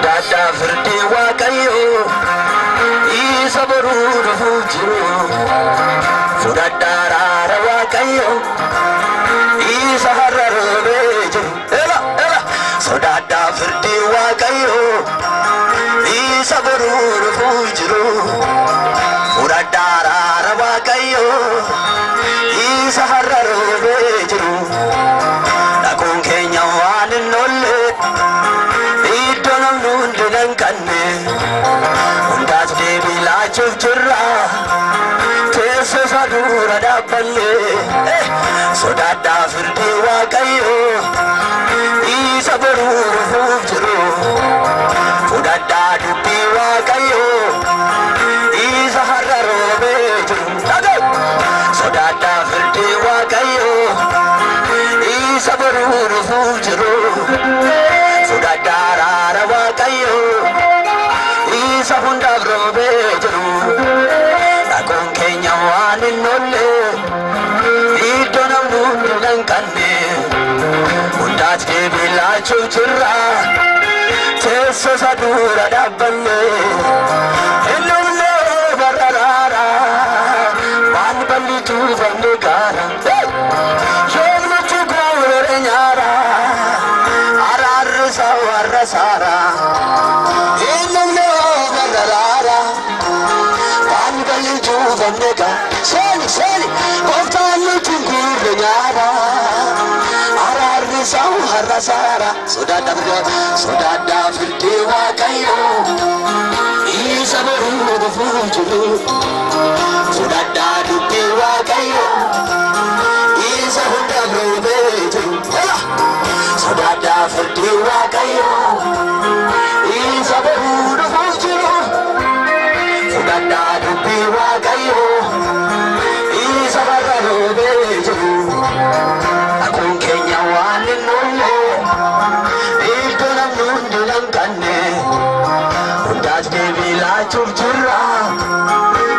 Dada firdi waqayyo isa barur fujiru Sudada rara waqayyo isa harar bejiru Ela Sudada firdi waqayyo isa barur fujiru Sudada rara waqayyo isa harar bejiru Nakun kenya wanin nolle Kanne undas devi la churra tese sadura da balle sodada firdi waqayyo isa barur fujiru sodada dubbi waqayyo isa hararo bejiru sodada firdi waqayyo isa barur fujiru sodada rara waqayyo isa hunda brobe jiru akon kenya wanin nolle idonam nundan kanne undat debila chuchura tesa sadura dabballe enolle bararara ban balli tu bande gara yomnu tu gore nyara arar sawar sara Sali, Koftanu Tungur Nyara, Arar Sao Harasara, Sudada Firdi waqayyo, Isa barur fujiru, Sudada dubbi waqayyo, Isa hunda bejiru, Sudada Firdi waqayyo, Isa barur fujiru, Sudada dubbi waqayyo. Akun kenya wanin nolle idonam nundan kanne undas devi la churra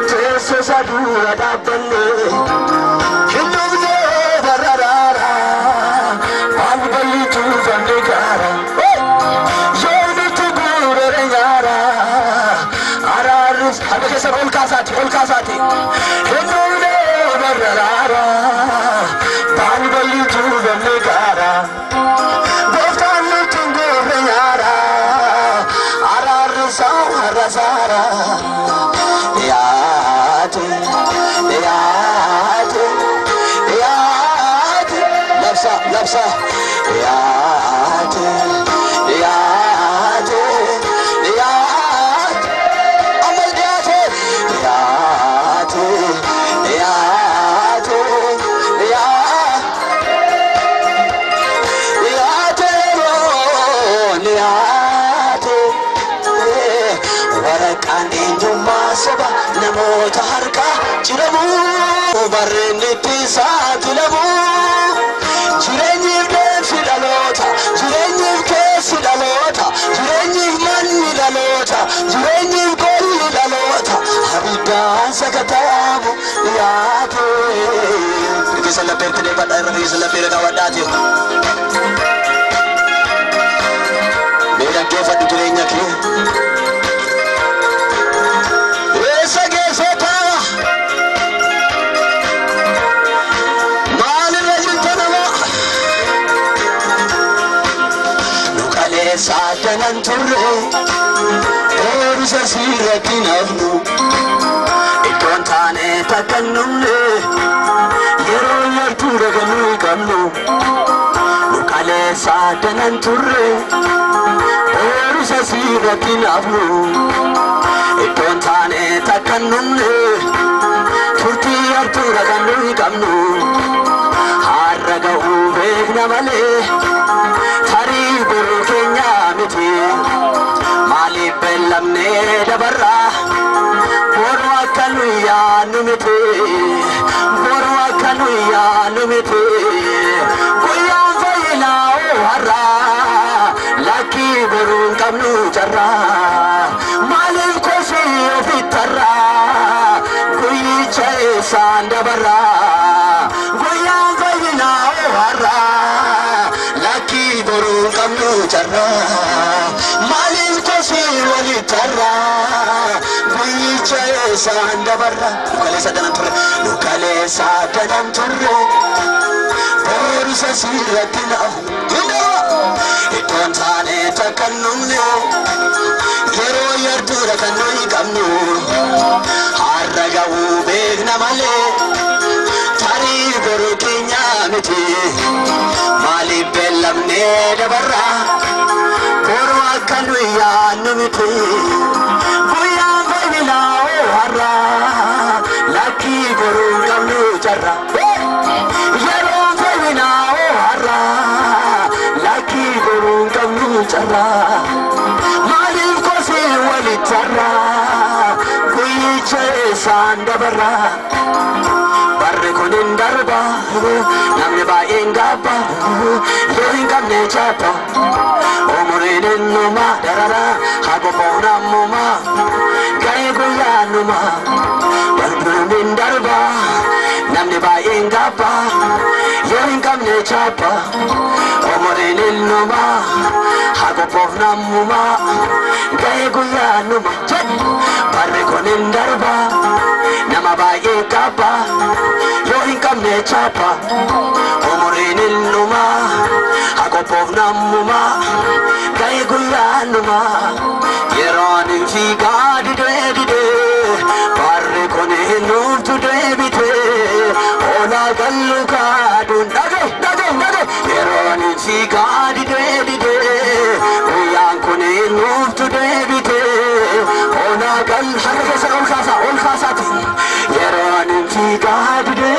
tese sadura dabballe hindugne bararara balballi tu bande gara yonu tu gure nyara araris habke se ol kasati hindugne bararara balballi tu bande gara Koftanu tungur nyara arar sahara sara yaate lapsa yaate amal yaate Saba namota harka jiramu barrene tisa tilamu jirenyi ke sidalota jirenyi mani dalota jirenyi koli dalota habida sakatamu yaate kisala perte pada kisala pere kawadati mera ke fadu jirenya ke Sadanan turre, Orusa sirati nafnu, Idon tane takannumne, Yero yartura ganu kamnu, Nukale sadanan turre, Orusa sirati nafnu, Idon tane takannumne, Turti yartura ganu kamnu, Harraga uveg namale, Buru Kenya miti Mali bellamne dabarra Borwa kanuya numiti Borwa kanuya numiti Kuya fayla harra Laki buru kamnu jarra Mali kosi fitarra Kuyi chay sandabarra Kuya fayla harra Laki buru kamnu jarra Malin ko dabarra Lukale sadanam turre Borusa siratina Iton tane takannumne Yero yardura kanoi kamnu Harragawu begna male Tari boru kinyamiti Mali bellamne dabarra Boru akanu yanumiti Buya bainila harra Laki boru kamnu jarra Yero bainila harra Laki boru kamnu jarra Mali kosi wali jarra Kuyiche sandabarra Barre konin darba Namne ba ingaba Yohin kamne chapa Omurinin numa darara Hago pona muma Gaya guya numa Barre konin darba Namne ba ingaba Yohin kamne chapa Omurinin numa Hago pona muma Gaya guya numa Barre konin darba Nama ba ingaba Yohin kamne chapa Omurinin numa Agopov namuma Gaya guya numa Yeronin figa dide Barre konin num to debite Ola galluka dun Nage Yeronin figa dide Uyan konin num to debite Ola gal Harga sa ol khasa Yeronin figa dide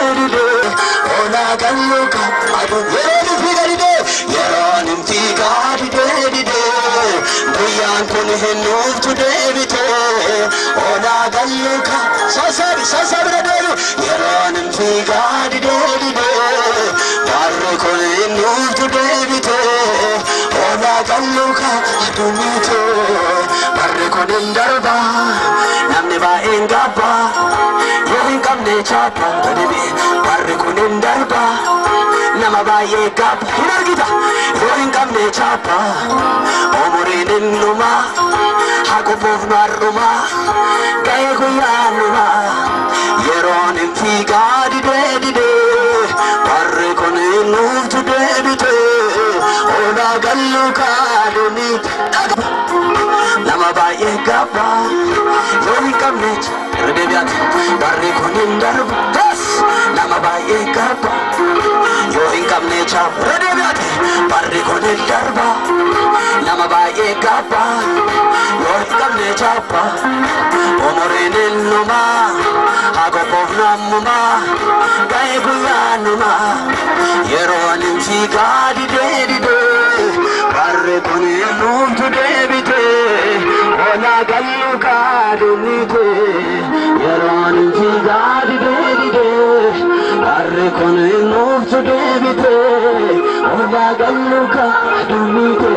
Ola galluka adun Yeronin figa dide Yeronin figa dide Buyan konin num to debite Ola galluka Sasabi dede Yeronin figa dide Barre konin num to debite Ola galluka adunite Barre konin darba Namne ba ingaba Yohin kamne chapa Barre konin darba Nama ba yegaba Hinargita Yohin kamne chapa Omurinin numa Hagopov naruma Gaya guya numa Yeronin figa dide Barre konin num to debite Ola galluka dunite Nama ba yegaba Yohin kamne Redebiat Barre konin darba Nama ba yegaba Yohin kamne chapa Redebiat Barre konin darba Nama ba yegaba Yohin kamne chapa Omurinin numa Agopov namuma Gaya guya numa Yeronin figa dide Barre konin num to debite Ola galluka dunite Yeronin figa dide Barre konin num to debite Ola galluka dunite